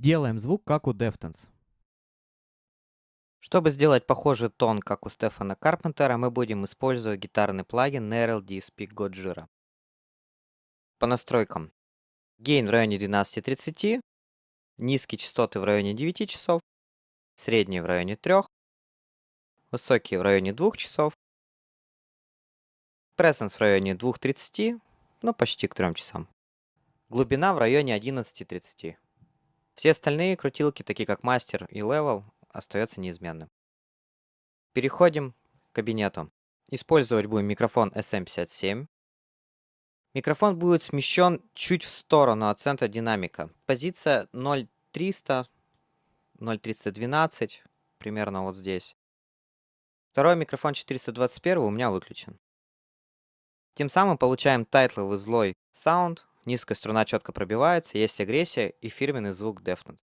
Делаем звук, как у Deftones. Чтобы сделать похожий тон, как у Стефана Карпентера, мы будем использовать гитарный плагин Neural DSP Gojira. По настройкам. Гейн в районе 12-30, низкие частоты в районе 9 часов, средние в районе 3, высокие в районе 2 часов, прессенс в районе 2:30, ну почти к 3 часам. Глубина в районе 11:30. Все остальные крутилки, такие как мастер и левел, остаются неизменным. Переходим к кабинету. Использовать будем микрофон SM57. Микрофон будет смещен чуть в сторону от центра динамика. Позиция 0,300, 0,312, примерно вот здесь. Второй микрофон 421 у меня выключен. Тем самым получаем тайтловый злой саунд, низкая струна четко пробивается, есть агрессия и фирменный звук Deftones.